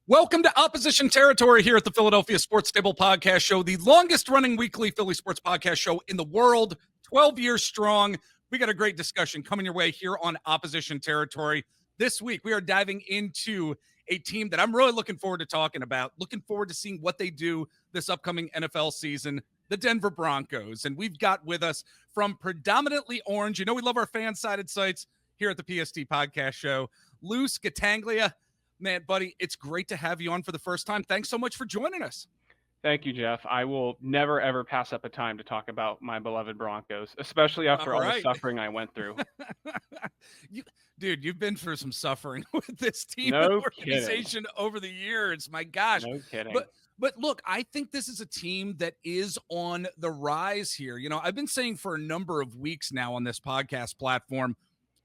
Welcome to Opposition Territory here at the Philadelphia Sports Stable Podcast Show, the longest-running weekly Philly sports podcast show in the world, 12 years strong. We got a great discussion coming your way here on Opposition Territory. This week, we are diving into a team that I'm really looking forward to talking about, looking forward to seeing what they do this upcoming NFL season, the Denver Broncos. And we've got with us from predominantly orange, we love our fan-sided sites here at the PST Podcast Show, Lou Scataglia. Man, buddy, it's great to have you on for the first time. Thanks so much for joining us. Thank you, Jeff. I will never, ever pass up a time to talk about my beloved Broncos, especially after all the suffering I went through. Dude, you've been through some suffering with this team and organization over the years. My gosh. No kidding. But look, I think this is a team that is on the rise here. I've been saying for a number of weeks now on this podcast platform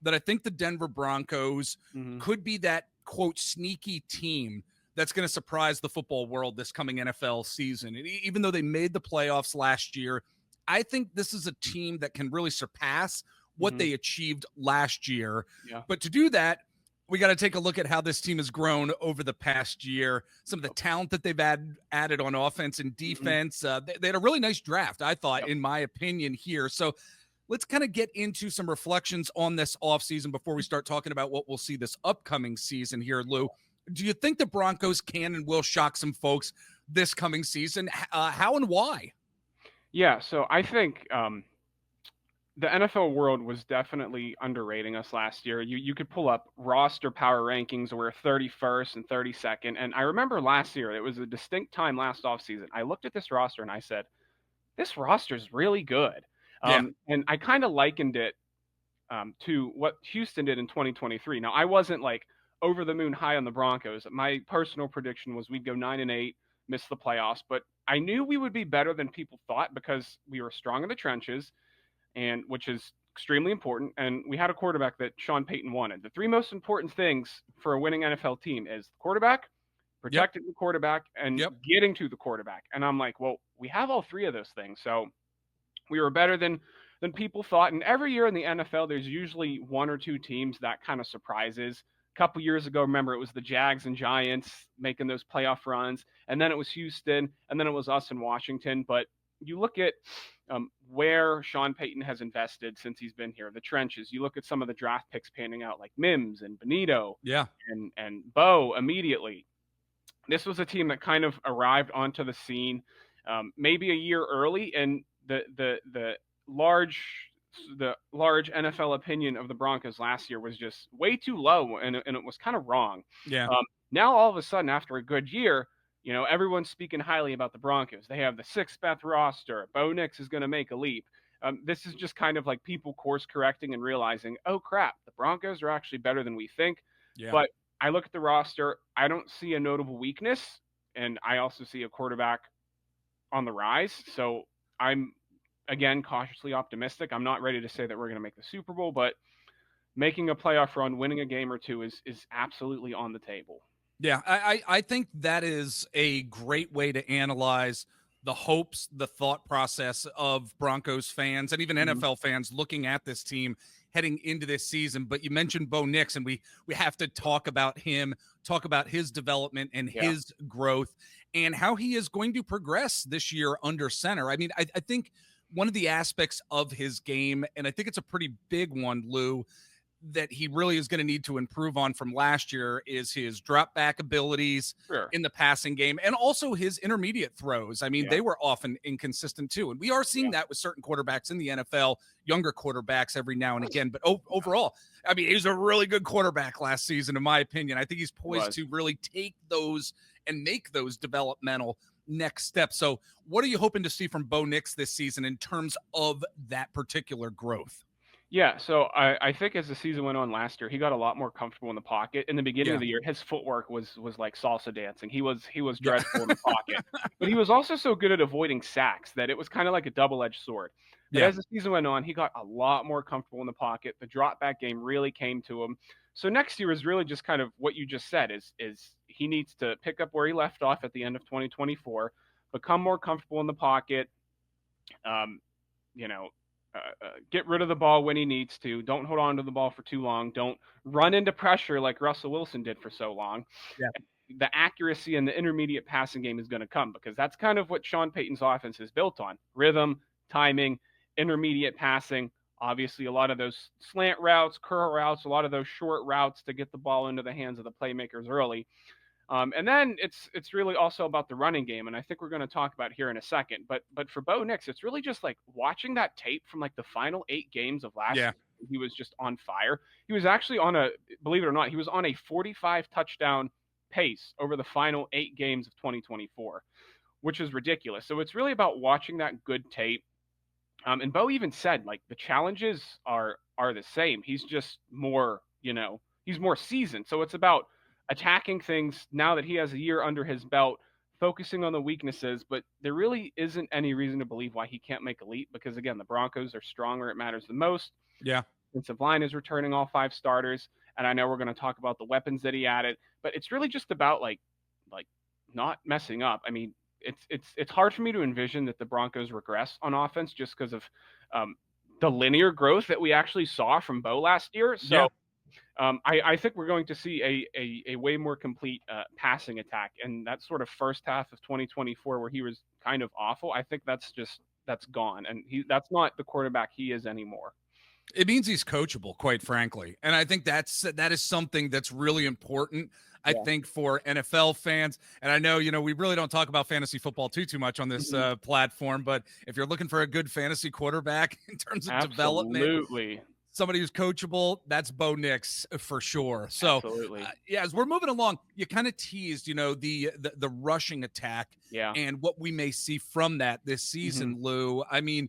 that I think the Denver Broncos could be that, quote, sneaky team that's going to surprise the football world this coming NFL season. And even though they made the playoffs last year, I think this is a team that can really surpass what they achieved last year. Yeah. But to do that, we got to take a look at how this team has grown over the past year, some of the talent that they've added on offense and defense. They had a really nice draft, I thought, in my opinion here. So let's kind of get into some reflections on this offseason before we start talking about what we'll see this upcoming season here, Lou. Do you think the Broncos can and will shock some folks this coming season? How and why? Yeah, so I think the NFL world was definitely underrating us last year. You could pull up roster power rankings where 31st and 32nd. And I remember last year, it was a distinct time last offseason. I looked at this roster and I said, this roster is really good. And I kind of likened it to what Houston did in 2023. Now, I wasn't like over the moon high on the Broncos. My personal prediction was we'd go 9-8, miss the playoffs, but I knew we would be better than people thought because we were strong in the trenches, and which is extremely important. And we had a quarterback that Sean Payton wanted. The three most important things for a winning NFL team is the quarterback, protecting the quarterback, and getting to the quarterback. And I'm like, well, we have all three of those things. So we were better than people thought. And every year in the NFL, there's usually one or two teams that kind of surprises. A couple years ago, remember, it was the Jags and Giants making those playoff runs. And then it was Houston. And then it was us in Washington. But you look at where Sean Payton has invested since he's been here, the trenches. You look at some of the draft picks panning out like Mims and Benito and Bo immediately. This was a team that kind of arrived onto the scene maybe a year early, and the large NFL opinion of the Broncos last year was just way too low, and it was kind of wrong. Now all of a sudden, after a good year, everyone's speaking highly about the Broncos. They have the sixth best roster. Bo Nix is going to make a leap. This is just kind of like people course correcting and realizing, oh crap, the Broncos are actually better than we think. But I look at the roster, I don't see a notable weakness, and I also see a quarterback on the rise. So I'm, again, cautiously optimistic. I'm not ready to say that we're going to make the Super Bowl, but making a playoff run, winning a game or two is absolutely on the table. Yeah, I think that is a great way to analyze the hopes, the thought process of Broncos fans and even NFL fans looking at this team heading into this season. But you mentioned Bo Nix, and we have to talk about him, talk about his development and his growth and how he is going to progress this year under center. I mean, I think one of the aspects of his game, and I think it's a pretty big one, Lou, that he really is going to need to improve on from last year is his drop back abilities in the passing game and also his intermediate throws. I mean, they were often inconsistent too. And we are seeing that with certain quarterbacks in the NFL, younger quarterbacks every now and again. But overall, I mean, he was a really good quarterback last season, in my opinion. I think he's poised to really take those and make those developmental next steps. So what are you hoping to see from Bo Nix this season in terms of that particular growth? Yeah, so I think as the season went on last year, he got a lot more comfortable in the pocket. In the beginning of the year, his footwork was like salsa dancing. He was dreadful in the pocket, but he was also so good at avoiding sacks that it was kind of like a double-edged sword. But as the season went on, he got a lot more comfortable in the pocket. The drop back game really came to him. So next year is really just kind of what you just said is he needs to pick up where he left off at the end of 2024, become more comfortable in the pocket. Get rid of the ball when he needs to. Don't hold on to the ball for too long. Don't run into pressure like Russell Wilson did for so long. the accuracy and the intermediate passing game is going to come, because that's kind of what Sean Payton's offense is built on: rhythm, timing, intermediate passing. Obviously, a lot of those slant routes, curl routes, a lot of those short routes to get the ball into the hands of the playmakers early. And then it's really also about the running game, and I think we're going to talk about here in a second. But for Bo Nix, it's really just like watching that tape from like the final 8 games of last Yeah. year. He was just on fire. He was actually on a, believe it or not, he was on a 45 touchdown pace over the final 8 games of 2024, which is ridiculous. So it's really about watching that good tape. And Bo even said, like, the challenges are the same. He's just more, he's more seasoned. So it's about attacking things now that he has a year under his belt, focusing on the weaknesses. But there really isn't any reason to believe why he can't make elite, because again, the Broncos are strong where it matters the most. Yeah. Offensive line is returning all 5 starters, and I know we're going to talk about the weapons that he added, but it's really just about like not messing up. I mean, it's hard for me to envision that the Broncos regress on offense just because of the linear growth that we actually saw from Bo last year. Yeah. So I think we're going to see a way more complete passing attack, and that sort of first half of 2024 where he was kind of awful, I think that's gone, and that's not the quarterback he is anymore. It means he's coachable, quite frankly. And I think that is something that's really important, I Yeah. think, for NFL fans. And I know, we really don't talk about fantasy football too much on this platform, but if you're looking for a good fantasy quarterback in terms of development, Absolutely. somebody who's coachable, that's Bo Nix for sure. So, Absolutely. yeah, as we're moving along, you kind of teased, the rushing attack Yeah. and what we may see from that this season, Lou. I mean,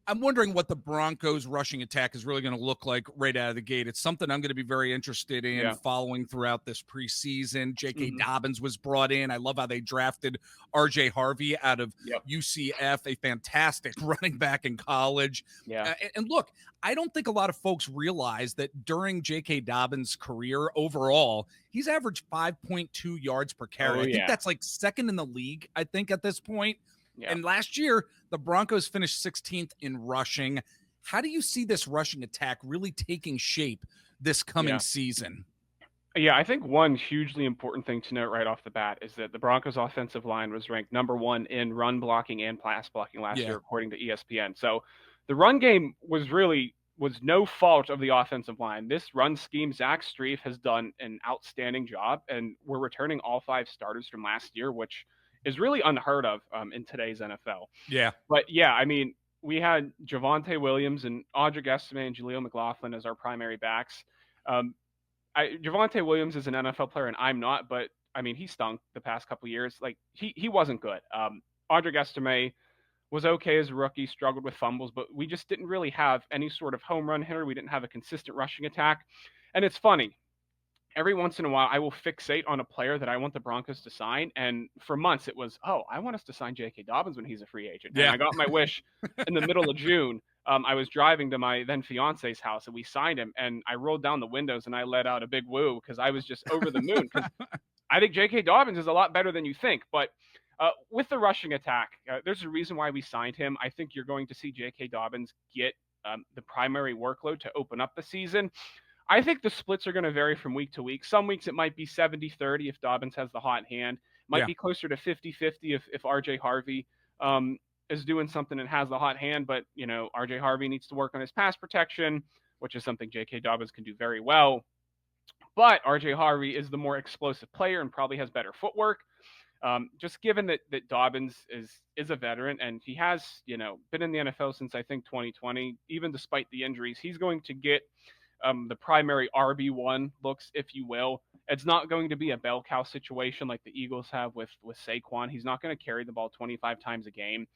I'm wondering what the Broncos rushing attack is really going to look like right out of the gate. It's something I'm going to be very interested in following throughout this preseason. J.K. Dobbins was brought in. I love how they drafted R.J. Harvey out of UCF, a fantastic running back in college. Yeah. And look, I don't think a lot of folks realize that during J.K. Dobbins' career overall, he's averaged 5.2 yards per carry. I think that's like second in the league, I think, at this point. Yeah. And last year, the Broncos finished 16th in rushing. How do you see this rushing attack really taking shape this coming season? Yeah, I think one hugely important thing to note right off the bat is that the Broncos offensive line was ranked number 1 in run blocking and pass blocking last year, according to ESPN. So the run game was no fault of the offensive line. This run scheme, Zach Strief has done an outstanding job, and we're returning all 5 starters from last year, which is really unheard of in today's NFL. Yeah. But yeah, I mean, we had Javonte Williams and Audric Estime and Jaleel McLaughlin as our primary backs. Javonte Williams is an NFL player, and I'm not, but I mean, he stunk the past couple of years. Like, he wasn't good. Audric Estime was okay as a rookie, struggled with fumbles, but we just didn't really have any sort of home run hitter. We didn't have a consistent rushing attack. And it's funny, every once in a while, I will fixate on a player that I want the Broncos to sign. And for months, it was, I want us to sign J.K. Dobbins when he's a free agent. Yeah. And I got my wish in the middle of June. I was driving to my then fiance's house, and we signed him. And I rolled down the windows, and I let out a big woo because I was just over the moon. Because I think J.K. Dobbins is a lot better than you think. But with the rushing attack, there's a reason why we signed him. I think you're going to see J.K. Dobbins get the primary workload to open up the season. I think the splits are going to vary from week to week. Some weeks it might be 70-30 if Dobbins has the hot hand. Might be closer to 50-50 if R.J. Harvey is doing something and has the hot hand. But, R.J. Harvey needs to work on his pass protection, which is something J.K. Dobbins can do very well. But R.J. Harvey is the more explosive player and probably has better footwork. Just given that Dobbins is a veteran and he has, been in the NFL since I think 2020, even despite the injuries, he's going to get the primary RB1 looks, if you will. It's not going to be a bell cow situation like the Eagles have with Saquon. He's not going to carry the ball 25 times a game.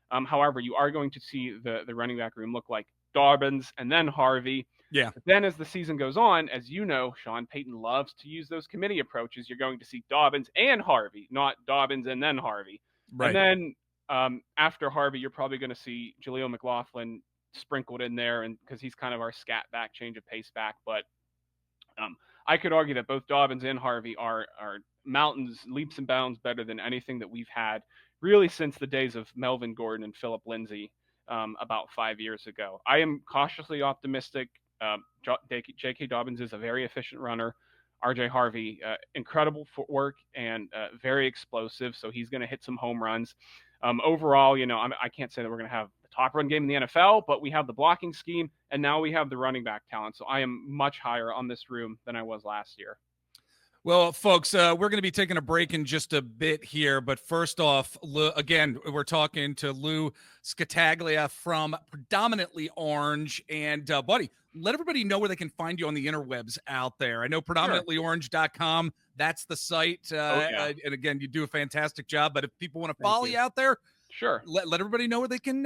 However, you are going to see the running back room look like Dobbins and then Harvey. Yeah. But then as the season goes on, as you know, Sean Payton loves to use those committee approaches. You're going to see Dobbins and Harvey, not Dobbins and then Harvey. Right. And then after Harvey, you're probably going to see Jaleel McLaughlin sprinkled in there, and because he's kind of our scat back, change of pace back. But I could argue that both Dobbins and Harvey are mountains, leaps and bounds better than anything that we've had really since the days of Melvin Gordon and Philip Lindsay about 5 years ago. I am cautiously optimistic. J.K. Dobbins is a very efficient runner. RJ Harvey, incredible footwork and very explosive. So he's going to hit some home runs. Overall, I can't say that we're going to have the top run game in the NFL, but we have the blocking scheme, and now we have the running back talent. So I am much higher on this room than I was last year. Well, folks, we're going to be taking a break in just a bit here. But first off, again, we're talking to Lou Scataglia from Predominantly Orange. And, buddy, let everybody know where they can find you on the interwebs out there. I know Sure. predominantlyorange.com. That's the site. Oh, yeah. And, again, you do a fantastic job. But if people want to Thank follow you. you out there, Sure. let everybody know where they can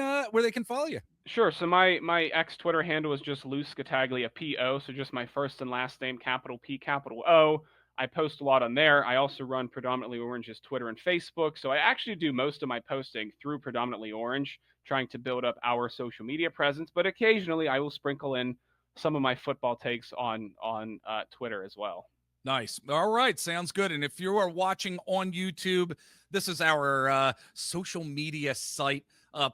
follow you. Sure. So my ex Twitter handle is just Lou Scataglia PO. So just my first and last name, capital P, capital O. I post a lot on there. I also run Predominantly Orange's Twitter and Facebook. So I actually do most of my posting through Predominantly Orange, trying to build up our social media presence. But occasionally I will sprinkle in some of my football takes on Twitter as well. Nice. All right. Sounds good. And if you are watching on YouTube, this is our social media site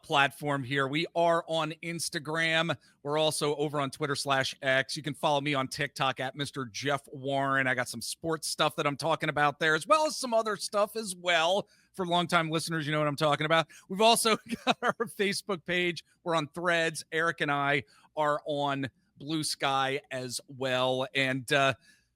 platform here. We are on Instagram. We're also over on Twitter/X. You can follow me on TikTok at Mr. Jeff Warren. I got some sports stuff that I'm talking about there, as well as some other stuff as well. For longtime listeners, you know what I'm talking about. We've also got our Facebook page. We're on Threads. Eric and I are on Blue Sky as well. And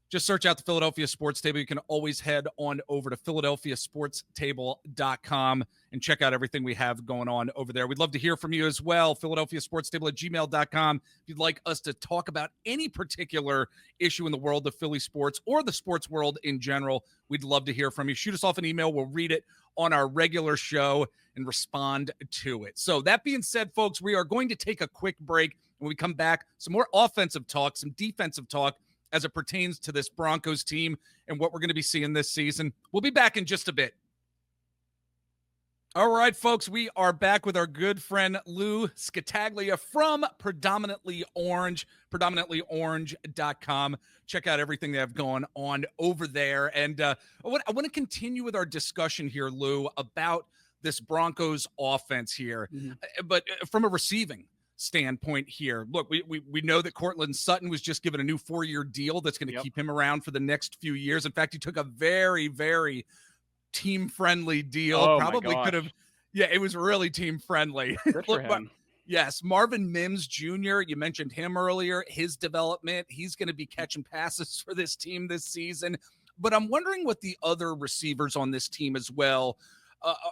just search out the Philadelphia Sports Table. You can always head on over to philadelphiasportstable.com and check out everything we have going on over there. We'd love to hear from you as well. philadelphiasportstable@gmail.com. If you'd like us to talk about any particular issue in the world of Philly sports or the sports world in general, we'd love to hear from you. Shoot us off an email. We'll read it on our regular show and respond to it. So that being said, folks, we are going to take a quick break. When we come back, some more offensive talk, some defensive talk, as it pertains to this Broncos team and what we're going to be seeing this season. We'll be back in just a bit. All right, folks, we are back with our good friend Lou Scataglia from Predominantly Orange, predominantlyorange.com. Check out everything they have going on over there. And I want to continue with our discussion here, Lou, about this Broncos offense here, but from a receiving standpoint here. Look, we know that Cortland Sutton was just given a new 4-year deal that's going to keep him around for the next few years. In fact, he took a very, very team-friendly deal. Oh, Probably could have. Yeah, it was really team-friendly. Good for him. Yes, Marvin Mims Jr., you mentioned him earlier, his development. He's going to be catching passes for this team this season. But I'm wondering what the other receivers on this team as well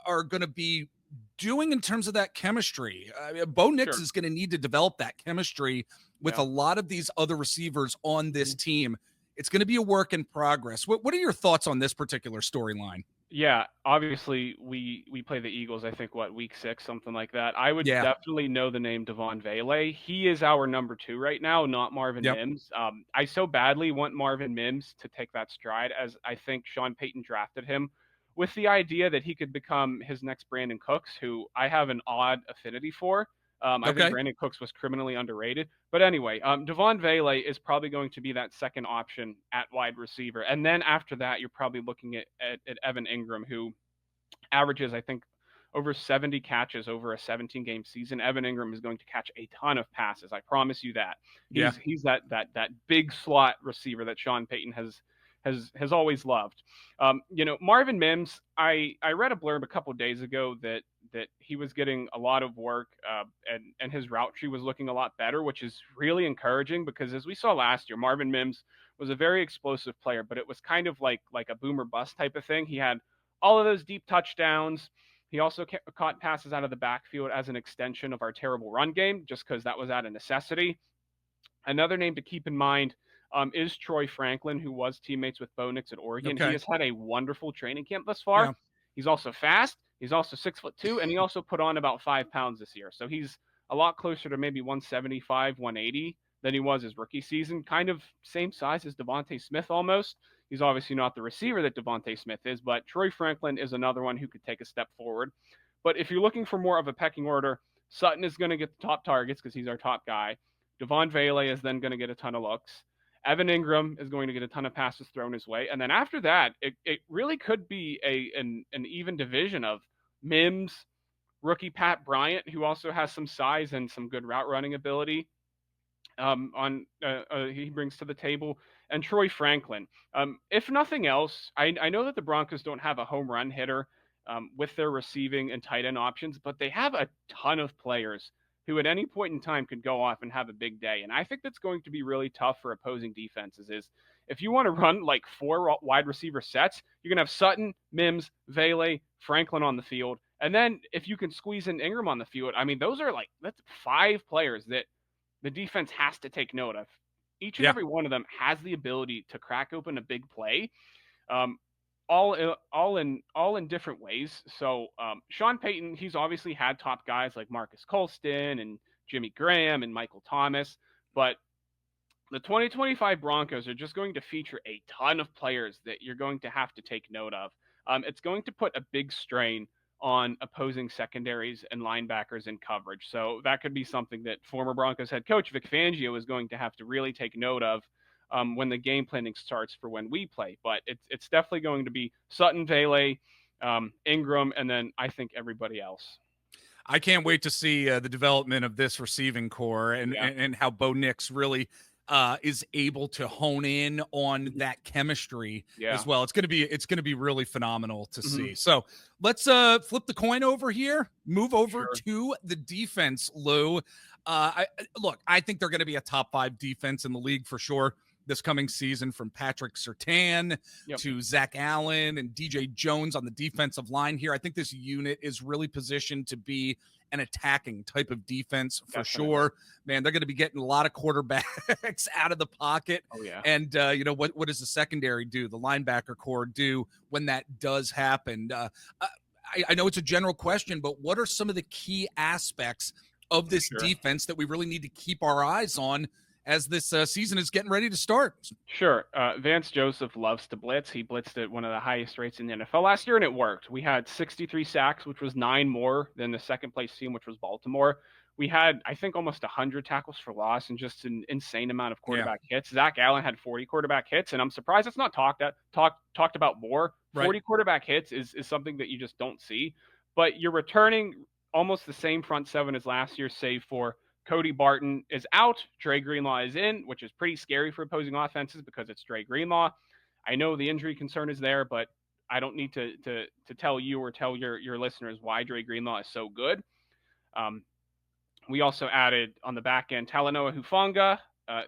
are going to be doing in terms of that chemistry. Bo Nix is going to need to develop that chemistry with a lot of these other receivers on this team. It's going to be a work in progress. What are your thoughts on this particular storyline? Yeah, obviously we play the Eagles, I think, week 6, something like that. I would definitely know the name Devon Vele. He is our number 2 right now, not Marvin Mims. I so badly want Marvin Mims to take that stride, as I think Sean Payton drafted him with the idea that he could become his next Brandon Cooks, who I have an odd affinity for. I think Brandon Cooks was criminally underrated. But anyway, Devon Vele is probably going to be that second option at wide receiver. And then after that, you're probably looking at Evan Ingram, who averages, I think, over 70 catches over a 17-game season. Evan Ingram is going to catch a ton of passes. I promise you that. He's that big slot receiver that Sean Payton has always loved. Marvin Mims, I read a blurb a couple of days ago that he was getting a lot of work and his route tree was looking a lot better, which is really encouraging because as we saw last year, Marvin Mims was a very explosive player, but it was kind of like a boomer bust type of thing. He had all of those deep touchdowns. He also caught passes out of the backfield as an extension of our terrible run game, just because that was out of necessity. Another name to keep in mind is Troy Franklin, who was teammates with Bo Nix at Oregon. He has had a wonderful training camp thus far. Yeah. He's also fast. He's also 6'2", and he also put on about 5 pounds this year. So he's a lot closer to maybe 175, 180 than he was his rookie season. Kind of same size as Devontae Smith almost. He's obviously not the receiver that Devontae Smith is, but Troy Franklin is another one who could take a step forward. But if you're looking for more of a pecking order, Sutton is going to get the top targets because he's our top guy. Devon Vele is then going to get a ton of looks. Evan Ingram is going to get a ton of passes thrown his way. And then after that, it really could be an even division of Mims, rookie Pat Bryant, who also has some size and some good route running ability. he brings to the table, and Troy Franklin. If nothing else, I know that the Broncos don't have a home run hitter with their receiving and tight end options, but they have a ton of players who at any point in time could go off and have a big day. And I think that's going to be really tough for opposing defenses. Is if you want to run like 4 wide receiver sets, you're gonna have Sutton, Mims, Vele, Franklin on the field, and then if you can squeeze in Ingram on the field, I mean that's 5 players that the defense has to take note of. Each and Yeah. every one of them has the ability to crack open a big play, um, all in different ways. So Sean Payton, he's obviously had top guys like Marcus Colston and Jimmy Graham and Michael Thomas, but the 2025 Broncos are just going to feature a ton of players that you're going to have to take note of. It's going to put a big strain on opposing secondaries and linebackers in coverage. So that could be something that former Broncos head coach Vic Fangio is going to have to really take note of when the game planning starts for when we play. But it's definitely going to be Sutton, Vele, Ingram, and then I think everybody else. I can't wait to see the development of this receiving core and, Yeah. and how Bo Nix really is able to hone in on that chemistry Yeah. as well. It's going to be really phenomenal to Mhm. see. So let's flip the coin over here, move over Sure. to the defense, Lou. Look, I think they're going to be a top 5 defense in the league for sure this coming season, from Patrick Surtain Yep. to Zach Allen and DJ Jones on the defensive line here. I think this unit is really positioned to be an attacking type of defense for Definitely. sure. Man, they're going to be getting a lot of quarterbacks out of the pocket. Oh yeah. And what does the secondary do? The linebacker core do when that does happen? I know it's a general question, but what are some of the key aspects of this Sure. defense that we really need to keep our eyes on as this season is getting ready to start? Sure. Vance Joseph loves to blitz. He blitzed at one of the highest rates in the NFL last year, and it worked. We had 63 sacks, which was 9 more than the second place team, which was Baltimore. We had, I think, almost 100 tackles for loss and just an insane amount of quarterback hits. Zach Allen had 40 quarterback hits, and I'm surprised it's not talked about more. Right. 40 quarterback hits is something that you just don't see. But you're returning almost the same front seven as last year, save for Cody Barton is out. Dre Greenlaw is in, which is pretty scary for opposing offenses because it's Dre Greenlaw. I know the injury concern is there, but I don't need to tell you or tell your listeners why Dre Greenlaw is so good. We also added on the back end Talanoa Hufanga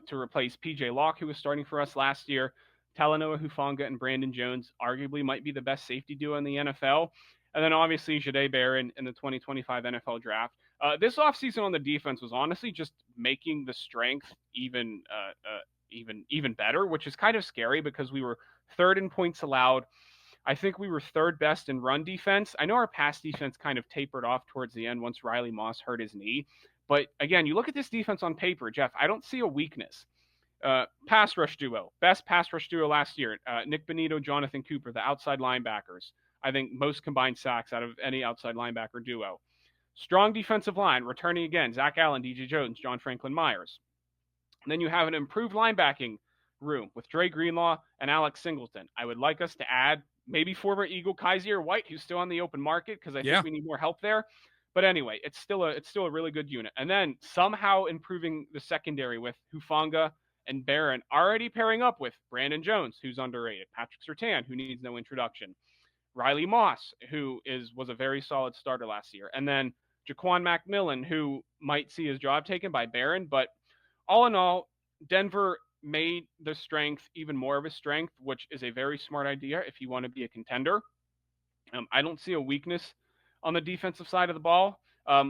to replace PJ Locke, who was starting for us last year. Talanoa Hufanga and Brandon Jones arguably might be the best safety duo in the NFL. And then obviously Jahdae Barron in the 2025 NFL draft. This offseason on the defense was honestly just making the strength even better, which is kind of scary because we were 3rd in points allowed. I think we were 3rd best in run defense. I know our pass defense kind of tapered off towards the end once Riley Moss hurt his knee. But again, you look at this defense on paper, Jeff, I don't see a weakness. Pass rush duo, best pass rush duo last year. Nick Benito, Jonathan Cooper, the outside linebackers. I think most combined sacks out of any outside linebacker duo. Strong defensive line, returning again, Zach Allen, DJ Jones, John Franklin Myers. And then you have an improved linebacking room with Dre Greenlaw and Alex Singleton. I would like us to add maybe former Eagle Kaiser White, who's still on the open market, because I think we need more help there. But anyway, it's still a really good unit. And then somehow improving the secondary with Hufanga and Barron already pairing up with Brandon Jones, who's underrated, Patrick Surtain, who needs no introduction, Riley Moss, who was a very solid starter last year, and then Jaquan McMillan, who might see his job taken by Barron. But all in all, Denver made the strength even more of a strength, which is a very smart idea if you want to be a contender. I don't see a weakness on the defensive side of the ball.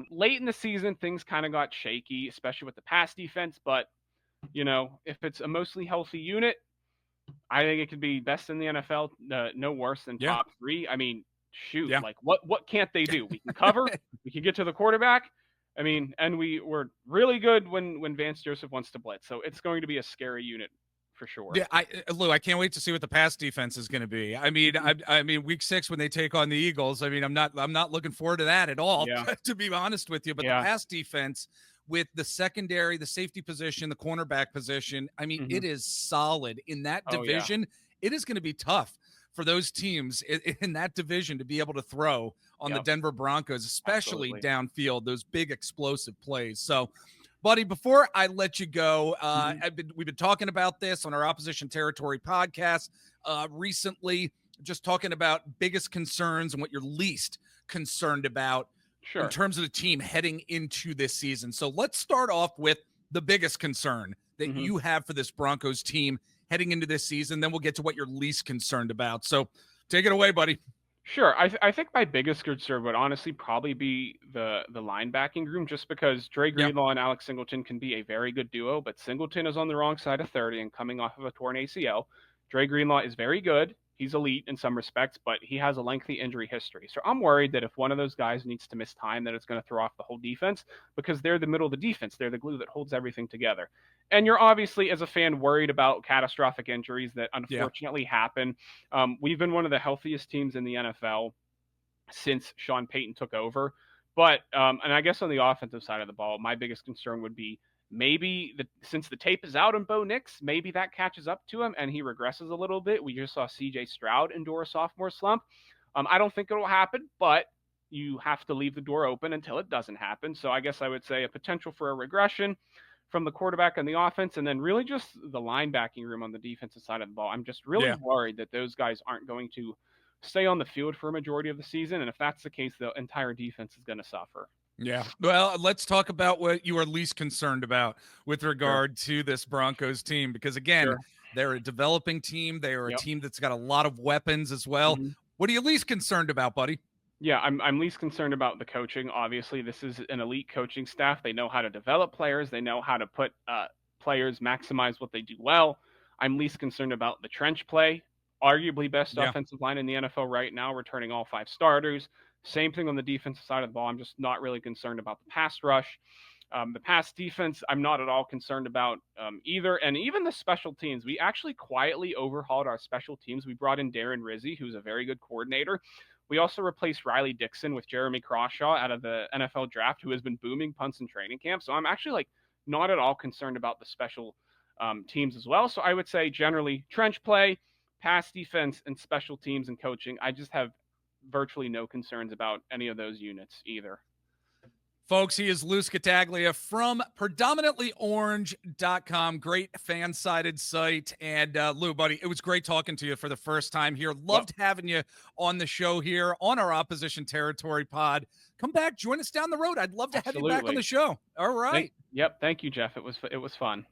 Late in the season, things kind of got shaky, especially with the pass defense. But, if it's a mostly healthy unit, I think it could be best in the NFL, no worse than top 3. I mean, shoot, like what can't they do? We can cover, we can get to the quarterback. I mean, and we're really good when Vance Joseph wants to blitz. So it's going to be a scary unit for sure. Yeah, Lou, I can't wait to see what the pass defense is going to be. I mean, I mean, week 6 when they take on the Eagles. I mean, I'm not looking forward to that at all, to be honest with you. But the pass defense with the secondary, the safety position, the cornerback position, I mean, it is solid in that division. It is going to be tough for those teams in that division to be able to throw on the Denver Broncos, especially downfield, those big explosive plays. So Buddy, before I let you go, Mhm. we've been talking about this on our Opposition Territory podcast recently, just talking about biggest concerns and what you're least concerned about in Sure. terms of the team heading into this season. So let's start off with the biggest concern that Mhm. you have for this Broncos team heading into this season. Then we'll get to what you're least concerned about. So take it away, buddy. Sure. I think my biggest concern would honestly probably be the linebacking room, just because Dre Yeah. Greenlaw and Alex Singleton can be a very good duo, but Singleton is on the wrong side of 30 and coming off of a torn ACL. Dre Greenlaw is very good. He's elite in some respects, but he has a lengthy injury history. So I'm worried that if one of those guys needs to miss time, that it's going to throw off the whole defense, because they're the middle of the defense. They're the glue that holds everything together. And you're obviously, as a fan, worried about catastrophic injuries that Yeah. unfortunately happen. We've been one of the healthiest teams in the NFL since Sean Payton took over. But and I guess on the offensive side of the ball, my biggest concern would be maybe since the tape is out on Bo Nix, maybe that catches up to him and he regresses a little bit. We just saw C.J. Stroud endure a sophomore slump. I don't think it'll happen, but you have to leave the door open until it doesn't happen. So I guess I would say a potential for a regression from the quarterback and the offense, and then really just the linebacking room on the defensive side of the ball. I'm just really Yeah. worried that those guys aren't going to stay on the field for a majority of the season. And if that's the case, the entire defense is going to suffer. Yeah. Well, let's talk about what you are least concerned about with Sure. regard to this Broncos team, because again, Sure. they're a developing team. They are a Yep. team that's got a lot of weapons as well. Mhm. What are you least concerned about, buddy? Yeah, I'm least concerned about the coaching. Obviously, this is an elite coaching staff. They know how to develop players. They know how to put players maximize what they do well. I'm least concerned about the trench play. Arguably best Yeah. offensive line in the NFL right now, returning all 5 starters. Same thing on the defensive side of the ball. I'm just not really concerned about the pass rush. The pass defense, I'm not at all concerned about either. And even the special teams, we actually quietly overhauled our special teams. We brought in Darren Rizzi, who's a very good coordinator. We also replaced Riley Dixon with Jeremy Crawshaw out of the NFL draft, who has been booming punts in training camp. So I'm actually like not at all concerned about the special teams as well. So I would say generally trench play, pass defense, and special teams and coaching. I just have virtually no concerns about any of those units either. Folks, he is Lou Scataglia from predominantlyorange.com. Great fan-sided site. And Lou, buddy, it was great talking to you for the first time here. Loved having you on the show here on our Opposition Territory pod. Come back, join us down the road. I'd love to have you back on Absolutely. the show. All right. Yep. Thank you, Jeff. It was fun.